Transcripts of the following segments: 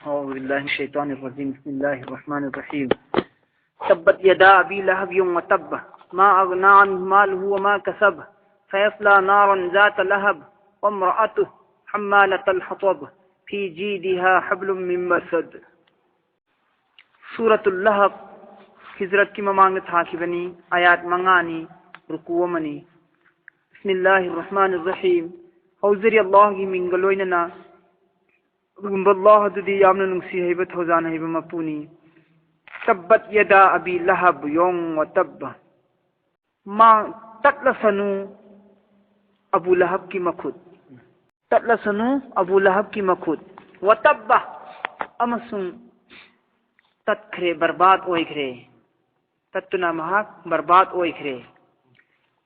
أعوذ بالله من الشيطان الرجيم. بسم الله الرحمن الرحيم. تبت يدا أبي لهب وتب ما أغنى عنه ماله وما كسب فيصلى نارا ذات لهب وامرأته حمالة الحطب في جيدها حبل من مسد. سورة اللهب ہجرت کی ممانگت حاکی بنی آیات منگانی رکوع منی. بسم اللہ الرحمن الرحیم. حوزری اللہ کی منگلویننا رغم اللہ ددی یامن ننسی حیبت حوزان حیب مپونی. تبت یدا ابی لہب یوم و تب ما تطلسنو ابو لہب کی مخود. تطلسنو ابو لہب کی مخود و تب امسن تتکھرے برباد اوئکھرے تتنا مہاک برباد اوئکھرے.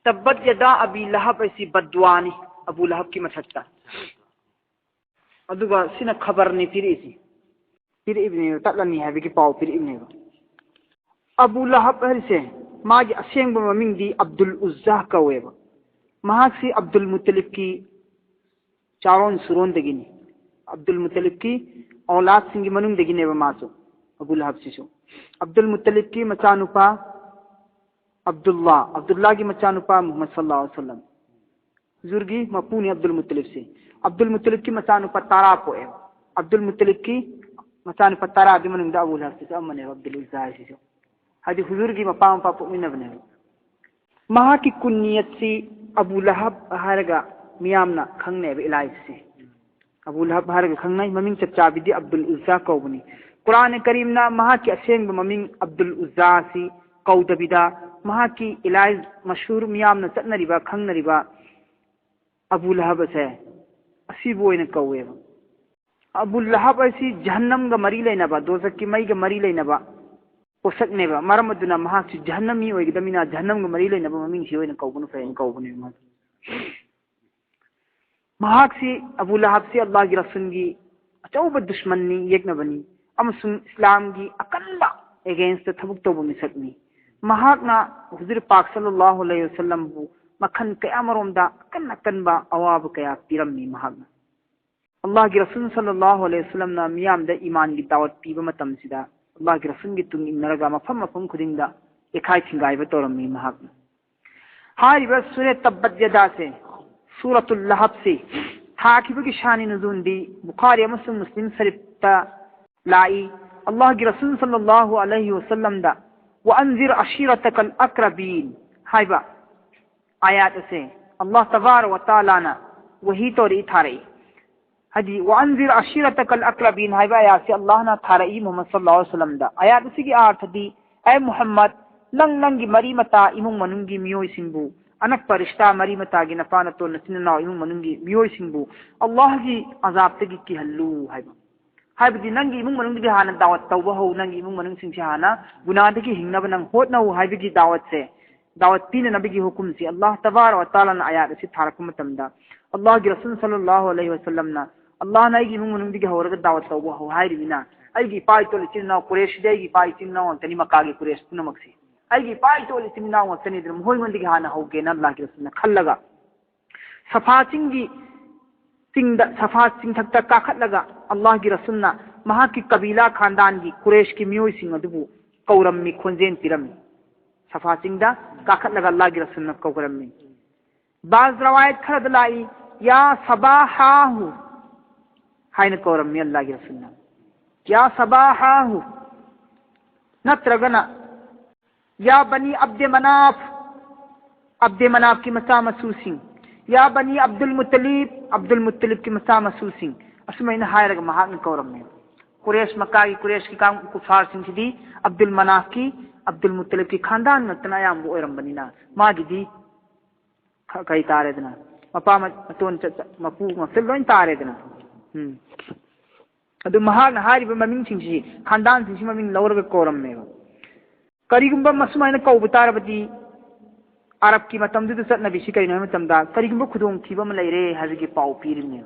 تبت یدا ابی لہب ایسی بددعانی ابو لہب کی مسجدہ ادوگا سینہ خبر نہیں پھر اسی پھر ابن تطلنی ہے کہ پاؤ پھر ابن ابو لہب سے ماج اسینگ بمین دی عبد العزہ کا ویبا مہاک سی عبد المطلب کی چارون سرون دگینی عبد المطلب کی اولاد سنگی منون دگینے ماسو ابو لہب سے شو. عبد المطلب کی مچانوپا عبداللہ کی مچانوپا محمد صلی اللہ علیہ وسلم زرگی مپونی عبد المطلب سے. عبد المطلب کی مچانوپا تارا پوئے عبد المطلب کی مچانوپا تارا دی منون دا ابو لہب سے امن عبد العزہ سے شو. حدی حضور کی مپام پاپو من بنے مہا کی کنیت سی ابو لہب ہرگا میامنا کھنگنے بے الائس سے ابو لہب ہرگا کھنگنے ممین چچا بھی دی عبد العزہ کو بنی. قرآن کریم نا مہا کی اسینگ ممین عبد العزہ سی کو دبیدا مہا کی الائز مشہور میامنا چتنا ریبا کھنگنا ریبا ابو لہب سے اسی بوئے نے کوئے. ابو لہب ایسی جہنم کا مری لینا با دوزک کی مئی کا مری لینا با وہ سکنے با مرمدنا مہا سی جہنم ہی ہوئے دمینا جہنم کا مری لینا با ممین سی ہوئے نے کوبنو فین کوبنو مہاک سی ابو لہب سی اللہ کی رسول کی اچوب دشمنی یک نہ بنی امسن اسلام کی اکلا اگینسٹ تھبک تو مسکنی مہاک نا حضور پاک صلی اللہ علیہ وسلم بو مکھن کیا مروم دا کن کن با اواب کیا پیرمی مہاک نا اللہ کی رسول صلی اللہ علیہ وسلم نا میام دا ایمان کی دعوت پیبا متم سدا اللہ کی رسول کی تنگ نرگا مفم مفم خودنگ دا اکھائی تھنگائی بطورمی مہاک نا. ہاری بس سورہ تبت یدا سے سورة اللہب سے حاکب کی شانی نزول دی بخاری مسلم شریف تا لائی اللہ کی رسول صلی اللہ علیہ وسلم دا وانذر عشیرتک الاقربین ہائی با آیات سے اللہ تبارک و تعالی نا وہی توری تھارئی حدی وانذر عشیرتک الاقربین ہائی با آیات سے اللہ نا تھارئی محمد صلی اللہ علیہ وسلم دا آیات اسی کی آرت دی اے محمد لنگ لنگی مری متا امون مننگی میوئی سنبو انک پرشتہ مری متا گی نفانتو نسننا امون مننگی میوئی سنبو اللہ کی عذاب تگی کی حلو ہائی با ہائبدی ننگی امون مننگ دی ہانا دعوت توبہ ہو ننگی امون مننگ سنگ ہانا گناہ دکی ہنگنا بننگ ہوت نہ ہو ہائبگی دعوت سے دعوت پین نبی کی حکم سے اللہ تبارک و تعالی نے آیات سے تھارکم تمدا اللہ کی رسول صلی اللہ علیہ وسلم نا اللہ نے کی امون مننگ دی ہورگ دعوت توبہ ہو ہائری بنا ایگی پای تو لچنا قریش دیگی پای تننا تنی مکاگی قریش نمک سے ایگی پای تو لچنا تنی در ہوئی من دی ہانا ہو گے نہ اللہ کی رسول نے کھل لگا صفا چنگی صفا سنگ تک تک کاخت لگا اللہ کی رسول نا مہا کی قبیلہ خاندان کی قریش کی میوئی سنگ دبو کورم می کھنزین تیرم صفا سنگ دا کاخت لگا اللہ کی رسول نا کورم می. بعض روایت کھرد لائی یا صباحاہو ہائن کورم می اللہ کی رسول نا یا صباحاہو نترگنا یا بنی عبد مناف کی مسا مسوسنگ یا بنی عبد المطلب کی مسا مسوسنگ اسمین ہائر مہاک کورم میں قریش مکہ کی قریش کی کام کفار سنگ دی عبد المناف کی عبد المطلب کی خاندان میں تنایام وہ ارم بنینا ما دی کئی تارے دنا مپا متون مپو مفلون تارے دنا ادو مہاک ہاری بمین سنگ سی خاندان سنگ سی ممین لورگ کورم میں کریگمبا مسمائن کو بتار بدی عرب کی متم دو سات نبی شکری نوی متم دا کریگمبا خودوں تیبا ملائی رے حضر کی پاؤ پیرم میں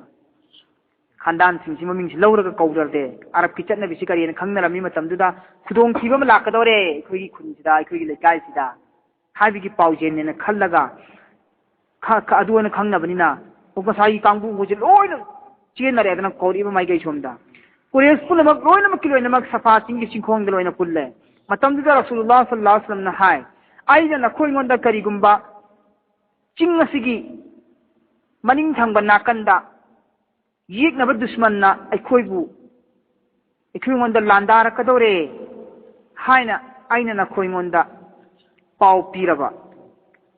خاندان سنگ سی ممین سی لورگ کودر دے عرب کی چت نبی شکری کھنگنا رمی متم دو دا خودوں تیبا ملاک دورے کوئی خودن سدا کوئی لکائی سدا حضر کی پاؤ جیننے نا کھل لگا ادوان کھنگنا بنینا وہ مسائی کانگو مجھے لوئی چین نرے ادنا کوری با مائی گئی شوم دا قریش پنمک لوینمک لوینمک صفا چنگی چنکھونگ لوینا پلے متمدد رسول صلی اللہ علیہ وسلم نہ ہائے آئینا نکھوئی گوندا کریگمبا چنگ سگی مننگ تھنگبا ناکندا یگنبا دشمننا ایکھوئبو ایکھوئی گوندا لاندارکدورے ہائنا آئینا نکھوئی گوندا پاؤ پیربا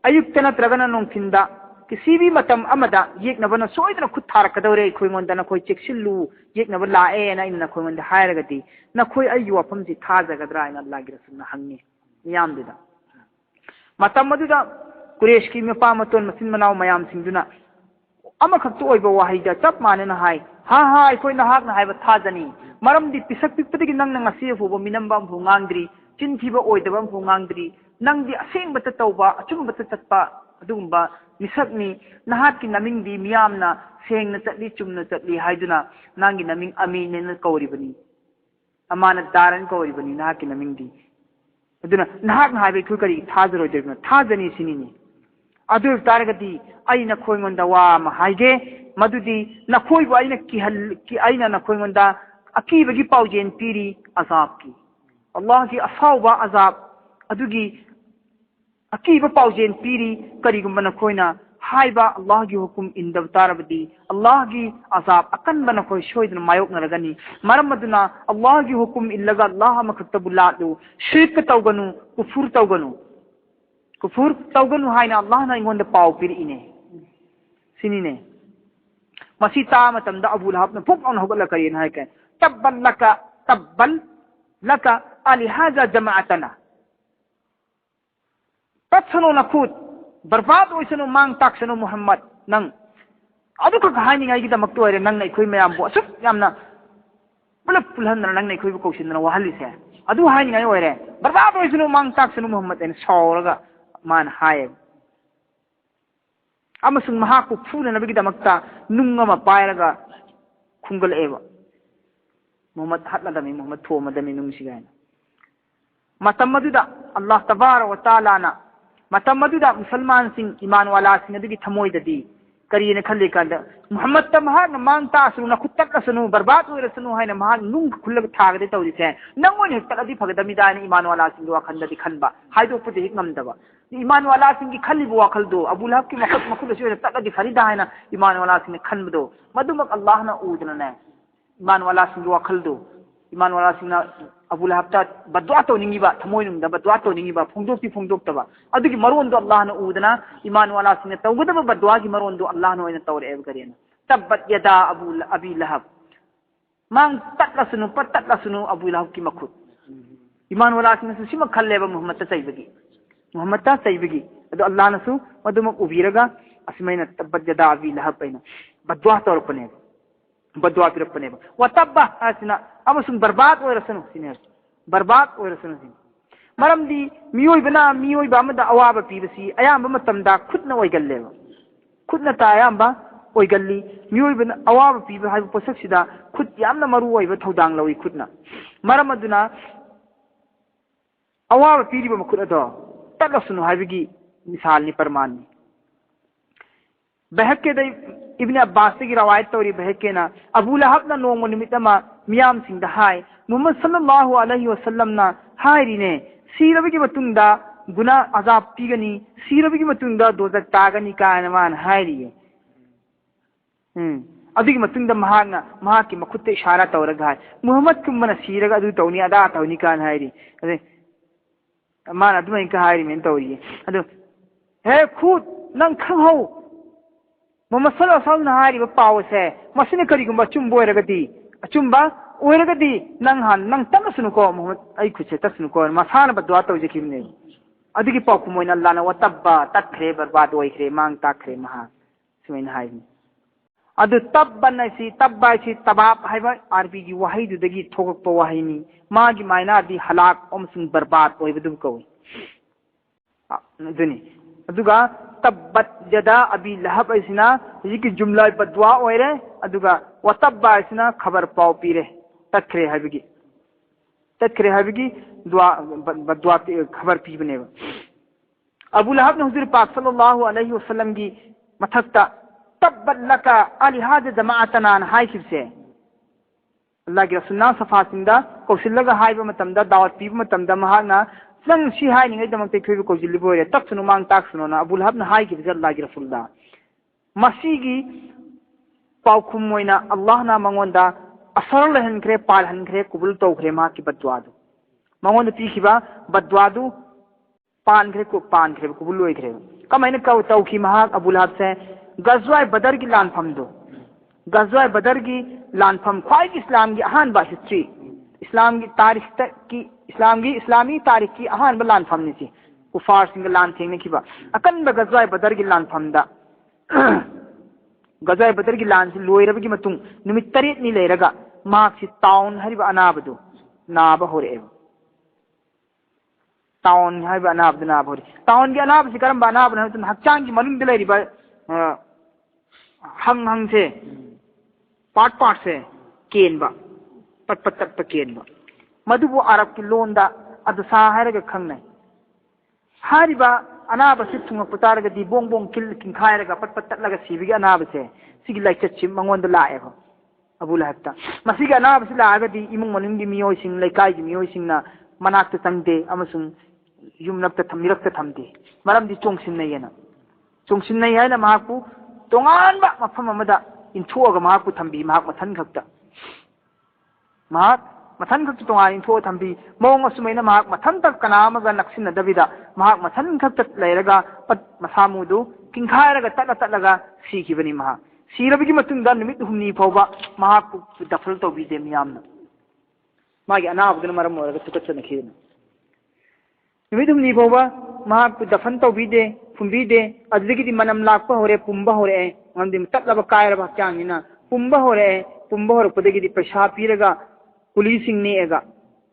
ایکتا نترگنا نونتھندا کسی بھی متم امدا یگنبنا سوئدنا خود تھارکدورے ایکھوئی گوندا نکھوئی چیکسلو یگنبا لائے نا اینا نکھوئی گوندا ہائرگدی نکھوئی ایو وفمسی تھاجگدرا اینا اللہ کی رسولنا ہنگے میام دیدا متم مدودا قریش کی مپامتون مسن مناو میام سنگدنا اما خطو اویبا واحیدا چپ ماننا ہائی ہاں ہاں ایکوئی نہاک نہ ہائیبا تھاجنی مرم دی پسک پکپدگی ننگ ننگسی فوبا منمبا امفو نگاندری چنتھیبا اویدبا امفو نگاندری ننگ دی اسینگ بتا توبا اچم بتا چتپا ادوگمبا مسکنی نہات کی نمنگ دی میامنا سینگ چتلی چمنا چتلی ہائیدنا نانگی نمنگ امین کوری بنی امانت دارن کوری بنی نہات کی نمنگ دی ادنا نہاک نہ ہائیبا ایکوئی کری تھاجرو دیگنا تھاجنی سنینی ادو تارگتی اینا کھوئی گوندا وا مہائیگے مدودی نکھوئی بو اینا نکھوئی گوندا اکیبگی پاوجین پیری عذاب کی اللہ کی اصاوبا عذاب ادوگی اکیبا پاوجین پیری کریگمبا نکھوئینا ہائیبا اللہ کی حکم اندب تاربدی اللہ کی عذاب اکن بنا کوئی شویدن مایوک نرگنی مرمدنا اللہ کی حکم اللگا اللہ مکتب اللہ دو شرک توگنو کفر توگنو کفر توگنو ہائینا اللہ نا انگوند پاو پیر اینے سنینے مسی تامتم دا ابو لہب نا پھوک اون ہوگا لکرین ہے کہ تبن لکا الہذا جماعتنا تتسنو نکود برباد ہوئیسنو مانگ تاکسنو محمد ننگ ادو کا کہانی گئی گیتا مکتو ہے ننگ نئی کوئی میام بو اسف یامنا بلپ پلہندر ننگ نئی کوئی بکوشندر وحلی سے ادو ہائی گئی ہوئے برباد ہوئیسنو مانگ تاکسنو محمد این سورگا مان ہائے اما سنگ مہاکو پھولا نبی گیتا مکتا ننگا پائرگا کھنگل ایوا محمد حد لدمی محمد تھو مدمی نمسی گئینا متمددہ اللہ تبارک و تعالیٰ نا متمددہ مسلمان سنگ ایمان والا سنگ ادگی تھموئی دی کریے کھلے کاندا محمد تمہار نہ مانتا اسنو نہ خود تک اسنو برباد ہوئے رسنو ہے نہ مہار نونگ کھلگ تھاگ دے تو دے ننگو نے تک ادی پھگدمی دان ایمان والا سنگ وا کھندا دی کھنبا ہائدو پتے ہک نم دبا ایمان والا سنگ کھلی بو کھل دو ابو لہب کی مخت مخت سے تک ادی فرید ہے نا ایمان والا سنگ کھن دو مدمک اللہ نہ اودن نہ ایمان والا سنگ وا کھل دو ایمان والا سنگ ابو لہب تا بدعا تو ننگی با تھموئی نم دبا بدعا تو ننگی با پھنگدوک تبا ادگی مرون دو اللہ نہ اودنا ایمان والا سنگ تو گدب بدعا کی مرون دو اللہ نہ تور ایب کرینا تبت یدا ابی لہب مان تکسنو پتکسنو ابو لہب کی مخود ایمان والا سنگ سیم کھلے با محمد تا سیبگی ادو اللہ نسو مدمک ابیرگا اسمین تبت یدا ابی لہب پینا بدعا تور پنے بدعا پھر پنے و تبا اسنا ام سن برباد ہوئے رسنو سین برباد ہوئے رسنو سین مرم دی میوئی بنا میوئی با مد اواب پیبسی ایام بمتم دا خود نہ وئی گلے خود نہ تا ایام با وئی گلی میوئی بنا اواب پیب ہای پسک سدا خود یام نہ مرو وئی تھودانگ لوی خود نہ مرم دنا اواب پیری بم خود دو تلسنو ہایگی مثال نی پرمان نی بہک کے دے ابن عباس کی روایت توری بہکے نا ابو لہب نا نوم نمتما میام سنگ دا ہائے محمد صلی اللہ علیہ وسلم نا ہائری نے سیربی کی متنگ دا گناہ عذاب پیگنی سیربی کی متنگ دا دوزک تاگنی کائنوان ہائری ہے ادھو کی متنگ دا مہا کی مخت اشارہ تورگ ہائے محمد کم من سیرگ ادھو تونی ادا تونی کان ہائری مان ادھو انکا ہائری میں توری ہے ادھو ہے خود ننگ کھنگ ہو محمد صلی اللہ علیہ وسلم ہاری پاوس ہے مسنے کری گمبا چمبو رگدی چمبا اورگدی ننگ ہان ننگ تنسنو کو محمد ای کچھ تسنو کو مسان بدعا تو جکیم نے ادگی پاک موین اللہ نہ وتبا تکھرے برباد ہوئی کرے مانگ تاکھرے مہا سمین ہائی ادو تبن سی تبا سی تباب ہائبا عربی کی وحید دگی تھوک پو وحینی ما کی معنی دی ہلاک امسن برباد ہوئی بدو کو دنی ادوگا تبت یدا ابی لہب اسنا یہ کی جملہ بدعا ہوئے رہے ادوگا وتبا اسنا خبر پاؤ پیرے تکھرے حبیگی دعا بدعا خبر پی بنے ابو لہب نے حضور پاک صلی اللہ علیہ وسلم کی متھکتا تبت لکا الہذ جماعتنا ہائی سے Allah ki Rasulna safa singda kausillaga haiba matamda dawat piba matamda mahakna sang si hai ni ngai damak te khoi ko jilli boire tak sunu mang tak sunu na Abu Lahab na hai ki Allah ki Rasulda masigi paukhum moina Allah na mangonda asar lahan kre pal han kre kubul to kre ma ki badwadu mangonda ti khiba badwadu pan kre ko pan kre kubul loi kre kamaina ka to ki mahak Abu Lahab se gazwa badar ki lan phamdo gazwa badar ki lan pham khwai Islam ki ahan ba history Islam ki tarikh ki islami tarikh ki ahan ba lan pham ni si kufar sing lan theng ni khiba akan ba gazwa badar ki lan pham da gazwa badar ki lan si loi rab ki matung numit tarit ni le raga mak si town hariba anabadu naba hore town hariba anabadu naba hore town ki anab si karam ba anab na tun hakchang ki malung de le riba hang se part se ken ba pat ken ba madubu arab ki londa adu sa haraga khangnai hariba anaba si thunga putaraga di bong kil kin khairaga pat laga sibiga anaba se sigi lai chachim mangonda lae ba Abu Lahab ta masiga anaba si laaga di imung manung gi miyoi sing laikai gi miyoi sing na manakta tangde amasung yumnapta thamirakta thamde maram di chongsin nei yana chongsin nei haina mahakpu tongan ba mafam amada inthuaga mahakpu thambi mahak mathan khakta mahak mathan khakta tongan inthuo thambi mong asumaina mahak mathan tak kana amaga naksin dabida mahak mathan khakta leiraga pat masamudu kingkhairaga tatlaga sikibani mahak sirabigi matungda numit humni phawba mahakpu dafal tawbide miyamna magi anabuduna maram oraga tukachana khina numit humni phawba mahakpu dafan tawbide fumbide adigi di manam lakpa hore pumba hore ngandi tatlaba kairaba changina pumba hore padagi di paisa piraga policing ne ega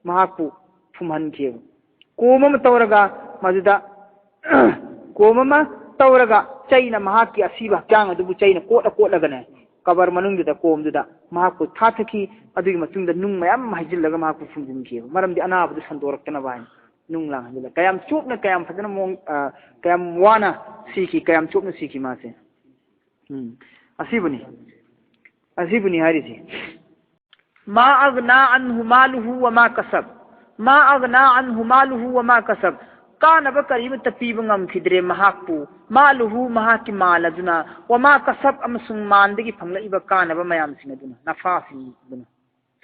mahakpu fumhan khiyo koma tawraga majuda koma tawraga chaina mahakki asiba chang adu chaina kotla gane kabar manung da kom da mahakpu thataki adigi matungda nung mayam mahjillaga mahakpu fumjin khiyo maram di anabdu sandorak kana bai nung lang handila kayam chupna kayam fadana mong kayam wana siki kayam chupna siki ma se asibuni harisi ma aghna anhu maluhu wa ma kasab ma aghna anhu maluhu wa ma kasab kana ba karim tapiba ngam khidre mahakpu maluhu mahaki maladuna wa ma kasab amsung mandagi phangla iba kana ba mayam sinaduna nafa sinaduna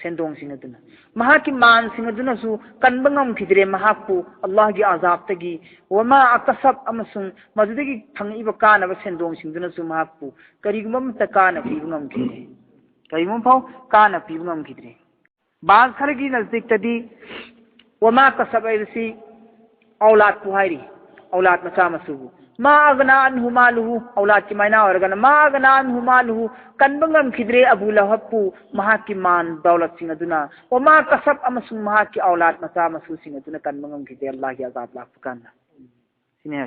sendong sinaduna mahaki man sinaduna su kanbangam khidre mahakpu Allah gi azab tagi wa ma akasab amsung mazudagi phangiba kana ba sendong singduna su mahakpu karigumam takana pibungam khidre karigumam phau kana pibungam khidre bang khargi nazdik tadi wa ma kasab aisi aulad pu hairi aulad macha masubu ma agna anhu maluhu aulad ki maina organa ma agna anhu maluhu kanbangam khidre Abu Lahab pu mahaki man daulat sing aduna wa ma kasab amasung mahaki aulad macha masu sing aduna kanbangam khidre Allah ki azab la pukana sine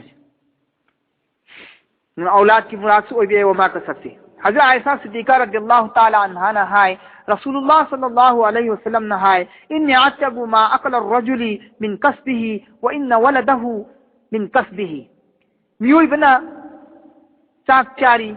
na aulad ki murad su oibe wa ma kasabti Hazrat Aisha Siddiqa radhiyallahu ta'ala anha na hai Rasulullah sallallahu alayhi wasallam na hai inni atabu ma akala ar-rajuli min kasbihi wa inna waladahu min kasbihi miyoi bana chak chari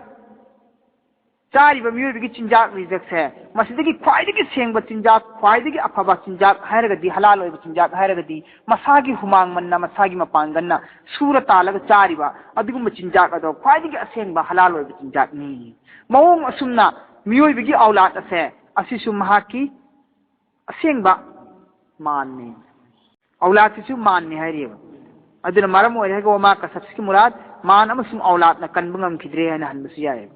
ba miyoi bigi chinjak rijak se masidagi khwaidagi sengba chinjak khwaidagi afaba chinjak hairaga di halal oiba chinjak hairaga di masagi humang manna masagi mapanganna sura talaga chari ba adigum chinjak ado khwaidagi asengba halal oiba chinjak ni mawong asumna miyoi bigi aulad ase asisu mahaki asengba manne aulad sisu manne hairiba aduna maram oi hega ma kasab ki murad man amasum aulad na kanbungam khidre na hanbasi yae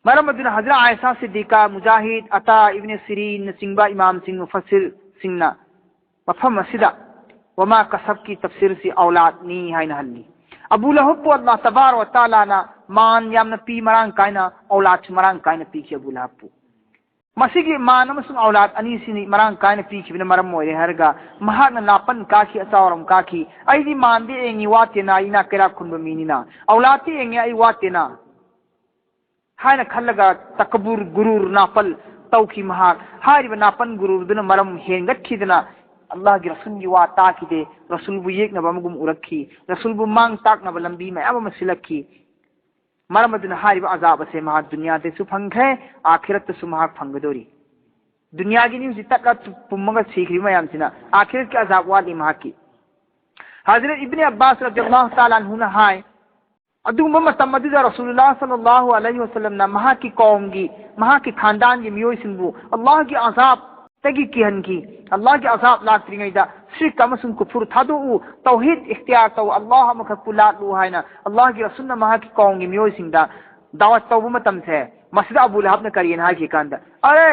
maram aduna Hazrat Aisha Siddiqa Mujahid Ata Ibn Sirin singba Imam Singh Mufassir Singna mafham asida wa ma kasab ki tafsir si aulad ni haina halli Abu Lahab Allah tabar wa taala na man yamna pi marang kaina aulad marang kaina pi ki Abu Lahab masigi manam sung aulad ani sini marang kaina pi ki maram moire harga mahana napan ka ki asawaram ka ki aidi mandi engi watena ina kera kunba minina aulati engi ai watena haina khallaga takabur gurur napal tauki mahak hariba napan gurur duna maram hengat khidna Allah gi rasul gi wa ta ki de rasul bu yek na bamgum urakhi rasul bu mang tak na lambi ma aba masilakhi maram duna hariba azab se mahak dunya de su phanghe akhirat su mahak phangdori دنیا کی نہیں تک پمگا سیکھ رہی میام سنا آخرت کے عذاب والی مہا کی حضرت ابن عباس رضی اللہ تعالیٰ عنہ نے ہائے ادوم متمدد رسول اللہ صلی اللہ علیہ وسلم نے مہا کی قوم کی مہا کے خاندان کی میوئی سنبو اللہ کی عذاب تگی کہن کی اللہ کے عذاب لاکھ ترین ایدا شرک امسن کفر تھادو توحید اختیار تو اللہ مکھپلات لو ہے نا اللہ کی رسول نے مہا کی قوم کی میوئی سندا دعوت تو متم سے مسجد ابو لہب نے کری نہ کی کاند ارے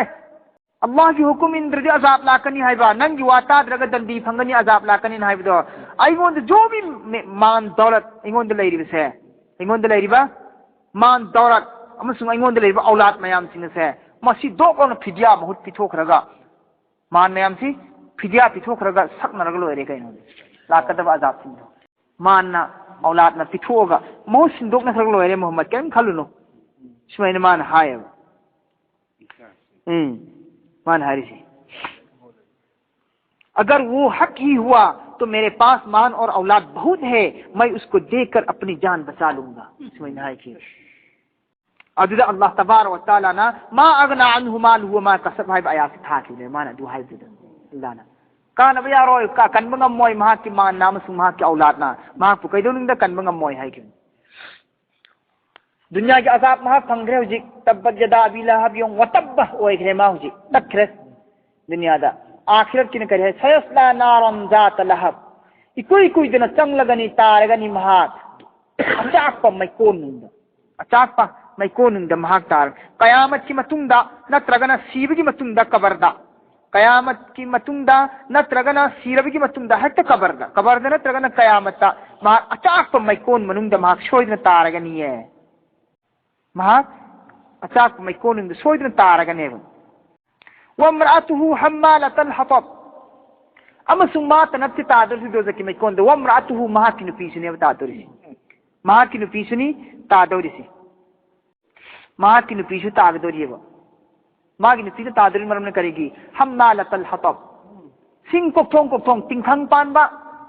اللہ کی حکم اندر عذاب لاکنی ہے با ننگی واتا درگ دندی پھنگنی عذاب لاکنی ہے دو ایگون جو بھی مان دولت ایگون لے ری سے ایگون لے ری با مان دولت امسن ایگون لے با اولاد میام سین سے مسی دو کو فدیا بہت پتھوک رگا مان میام سی فدیا پتھوک رگا سک نہ رگلو رے کین لاکدب عذاب سین ماننا اولاد نہ پتھوگا مو سندوک نہ رگلو رے محمد کیم کھلو شمین مان ہائے مان ہاری سے اگر وہ حق ہی ہوا تو میرے پاس مان اور اولاد بہت ہے میں اس کو دے کر اپنی جان بچا لوں گا سمجھنا ہے کہ ادھر اللہ تبارک و تعالی نا ما اغنا عنه ماله وما كسب ہے آیات تھا کہ مانا دو ہے اللہ نا کان بیا رو کا کن بنگم موy مہا کی مان نام سو مہا کی اولاد نا مہا کو کئی دون کن بنگم موy ہے کہ دنیا کے عذاب مہا پھنگرے ہوجی تبت یدا ابی لہب یوم وتب او ایک ما ہوجی تکرے دنیا دا آخرت کی نہ کرے سیصلا نارن ذات لہب کوئی کوئی دن چنگ لگنی تارگنی مہا اچاک پا میکون نندا اچاک پا میکون نندا مہا تار قیامت کی متنگدا نترگنا سیب کی متنگدا قبر دا قیامت کی متنگدا نترگنا سیرب کی متنگدا حتی قبر دا نترگنا قیامت دا مہا اچاک پا میکون منندا مہا شوید نتارگنی ہے مہا اچاک میکون نندا شوید نتارگنی ہے وامرأته حمالة الحطب اما سمات نفس تعدل سے دوزہ کی میں کون دے وامرأته مہا کی نپیسنی تعدل سے مہا کی نپیسنی تعدل سے مہا کی نپیسنی تعدل ہے مہا کی نپیسنی تعدل مرم نے کرے گی حمالة الحطب سنگ کو تھونگ تنکھنگ پان با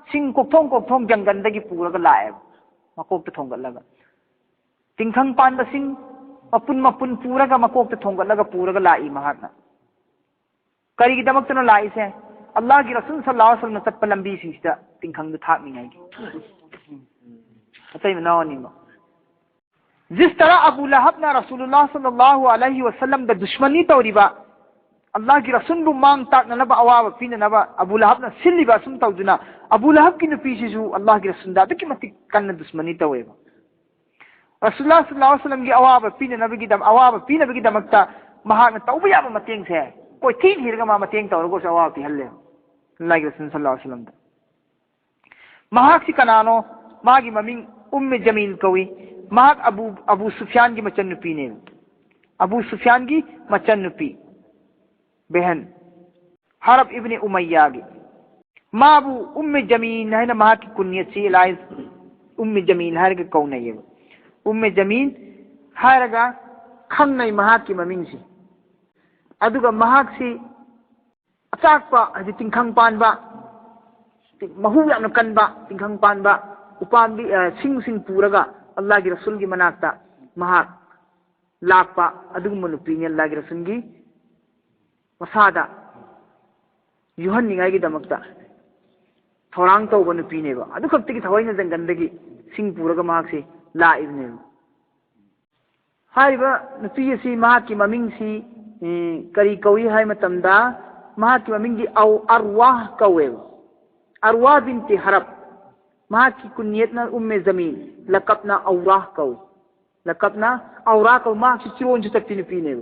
سنگ کو تھونگ جنگندگی پورا کا لائے مکوک تا تھونگ لگا تنکھنگ پان با سنگ مپن پورا کا مکوک تا تھونگ لگا پورا کا لائی مہا کری کی دمک تنو لائی سے اللہ کی رسول صلی اللہ علیہ وسلم تک پر لمبی سیشتا تنکھنگ دو تھاک نہیں آئے گی اتائی میں نو نیمہ جس طرح ابو لہب نا رسول اللہ صلی اللہ علیہ وسلم دا دشمنی توری با اللہ کی رسول بو مانگ تاک نبا اواب پین نبا ابو لہب نا سلی با سن تو دنا ابو لہب کی نپیسی جو اللہ کی رسول دا دکی متی کن دشمنی توری با رسول اللہ صلی اللہ علیہ وسلم کی اواب پین نبی کی دمکتا مہاں توبیہ با متینگ سے ہے کوئی تین ہی رگا ماں متینگ تا ورگو سے آواتی حل لے اللہ کی رسول صلی اللہ علیہ وسلم دا مہاک سی کنانو ماں کی ممین ام جمیل کوئی مہاک ابو سفیان کی مچن نپی نے ابو سفیان کی مچن نپی بہن حرب ابن امیہ کی ماں ابو ام جمیل ہے نا ماں کی کنیت سی الائز ام جمیل ہے رگا کون ہے ام جمیل ہے رگا کھنگ نئی مہاں کی ممین سی ادوگا مہاک سی اچاک پا ہجی تنکھنگ پان با مہو یا نکن با تنکھنگ پان با اپان بھی سنگ پورگا اللہ کی رسول کی مناکتا مہاک لاک پا ادوگ منپینی اللہ کی رسول کی وسادا یوہن نگائی کی دمکتا تھورانگ تو بنپینے با ادوگ ہفتے کی تھوائی نزن گندگی سنگ پورگا مہاک سی لا ابنے با ہائی با نپی سی مہاک کی ممنگ سی کری کوئی ہے متمدا مہا کی ممنگ دی او ارواح کوئے ارواح بنت حرب مہا کی کنیتنا ام زمین لقبنا اوراح کو لقبنا اوراح کو مہا کی چرون جو تکتی نپینے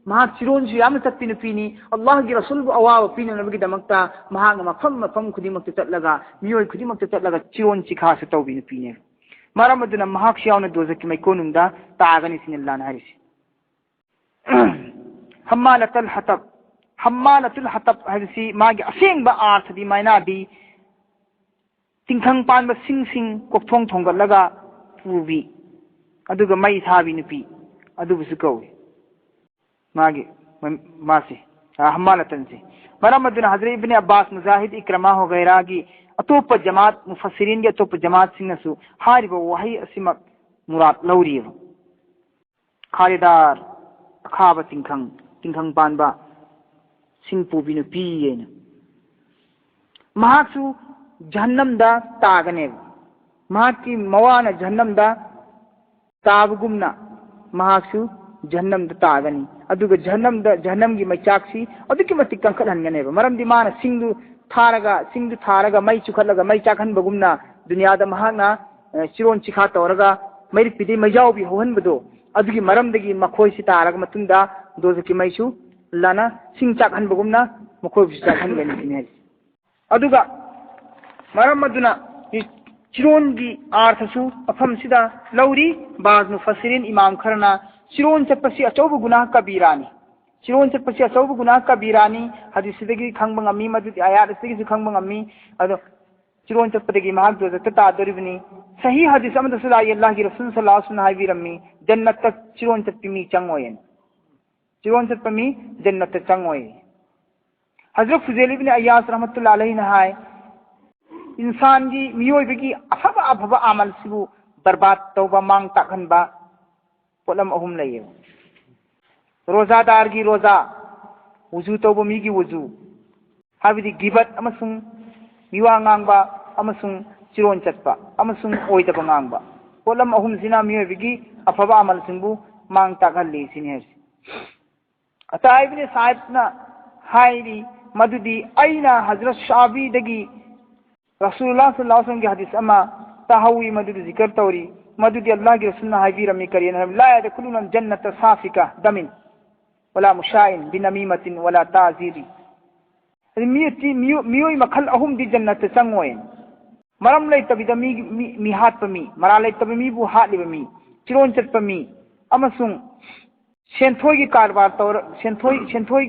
مہا چرون جو یام تکتی نپینی اللہ کی رسول کو اواو پینے نبی دمکتا مہا مفم خودی مکتی تت لگا میوئی خودی مکتی تت لگا چرون چکھا سے تو بھی نپینے مارا مدنا مہا کی شاون دوزکی میں کونم دا تاغنی سن اللہ نہاری سی حمالة الحطب حدثی ماگی اسینگ با آرث دی مائنا دی تنکھنگ پان با سنگ کوک تھونگ لگا پوبی ادوگا مئی تھابی نپی ادوگا سکوی ماگی ماسی حمالتن سے مرمدن حضرت ابن عباس مجاہد اکرمہ وغیرہ کی اتوپ جماعت مفسرین کی اتوپ جماعت سنسو ہاری با وحی اسمک مراد لوری خالدار خواب تنکھنگ پان با sing pubi nupi yena mahaksu jahannam da tagane mahaki mawana jahannam da tabugumna mahaksu jahannam da tagani aduga jahannam gi maichaksi aduki matik kankal hangane maram di mana singdu tharaga mai chukhalaga mai chakhan bagumna dunya da mahakna chiron chikha tawraga mai pidi mai jaw bi hohan bado adugi maram dagi makhoi si taraga matunda dozaki mai chu lana sing chakhan bagumna makhoi bi chakhan gani ne aduga maram maduna chiron gi arthasu afam sida lauri baz mufassirin imam kharna chiron chapasi achaubu gunah kabirani chiron chapasi achaubu gunah kabirani hadis sidagi khangbang ami madu ayat sidagi khangbang ami ado chiron chappadagi mahak do ta doribni sahi hadis amada sallallahu alaihi rasul sallallahu alaihi wasallam habirammi jannat tak chiron chappi mi changoyen chiron chappi jannat tak changoy hazrat fuzail ibn ayyas rahmatullahi alaihi nahai insan gi miyoy bigi afaba amal sibu barbat tawba mang takhan ba polam ahum laye roza dar gi roza wuzu tawba mi gi wuzu habidi gibat amasung miwa ngangba amasung chiron chatpa amasung oidaba ngangba polam ahum sina miyoy bigi afaba amal singbu mang takhan le sinher ata ibn sa'id na hairi madudi aina hazrat shabi dagi rasulullah sallallahu alaihi wasallam ki hadis ama tahawi madudi zikr tawri madudi allah ki rasulna habirami kariyana la yadkhuluna jannata safika damin wala mushain binamimatin wala ta'ziri miyoy makhal ahum di jannata changoyen maram lay tabida mi hat pami mara lay tabi mi bu hat libami chiron chat pami amasung senthoi gi karbar tawr senthoi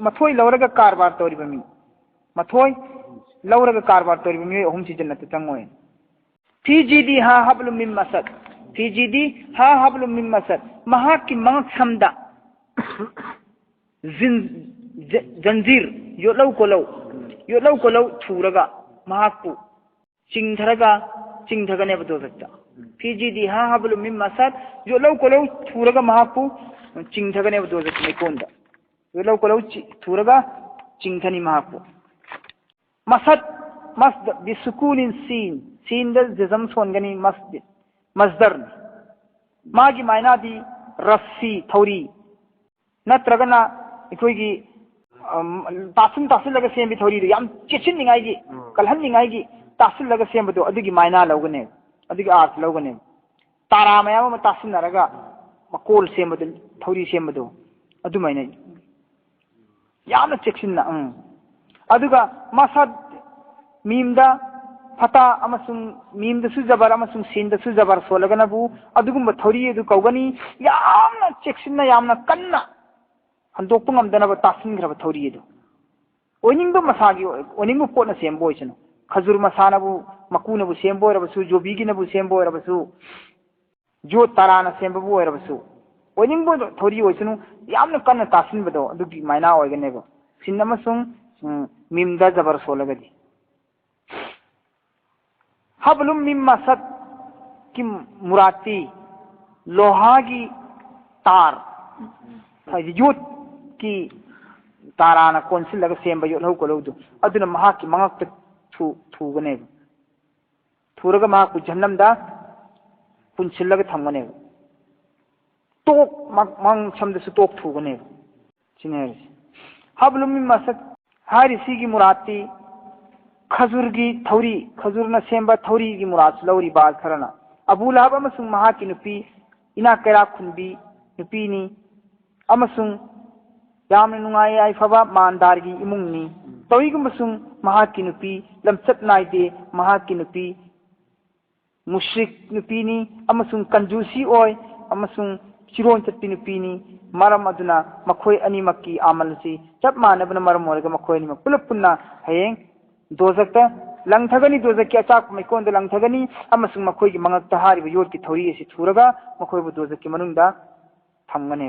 mathoi lawraga karbar tawri bami mathoi lawraga karbar tawri bami ahum si jannata changoyen fi jidi ha hablum min masad fi jidi ha hablum min masad mahaki mang samda zanjir yo law ko law thuraga mahakpu chingthaga ne bado zakta fi jidi ha hablum min masad yo law ko law thuraga mahakpu chingthaga ne bado zakta me konda yo law ko law thuraga chingthani mahakpu masad masd bi sukunin sin da jazam songani masjid masdar magi maina di rassi thori natragana ikoigi tasil laga sembi thori yam chechin ningai gi kalhan ningai gi tasil laga sembado adugi maina lawgane adugi art lawgane tara mayam ma tasil naraga makol sembado thori sembado adu maina yamna chechin na aduga masad mimda fata amasung mimda su jabar amasung sinda su jabar solagana bu adugumba thori edu kaugani yamna chechinna yamna kanna handok pungam dana ba tasin graba thori edu oningba masagi oningbu potna semboy chano khazur masana bu makuna bu semboy rabasu jobi na bu semboy rabasu jo tarana sembu rabasu oningbu thori oisunu yamna kanna tasin bado adugi maina oigane ba sinnamasung mimda jabar solagadi hablum min masad ki murati loha ki tar yut ki tarana konsil laga semba yot ho ko lodu aduna mahak ki mangak thu gane thuraga mahak ku jannam da punsil laga thamgane tok mang samda su tok thu gane chine hablum min masad hari si ki murati khazur gi thori khazur na semba thori gi murad lauri bal kharana abu lahab amasung mahaki nupi ina kera khunbi nupi ni amasung yamna nungai ai faba mandar gi imung ni toy gum sung mahaki nupi lamchat naide mahaki nupi mushrik nupi ni amasung kanjusi oi amasung chiron chatpi nupi ni maram aduna makhoi ani makki amal si chap manabna maram orga makhoi ni pulap punna hayeng dozakta langthagani dozakki achak maikon da langthagani amasung makhoi gi mangak ta hari yot ki thori asi thuraga makhoi bu dozakki manung da thamgane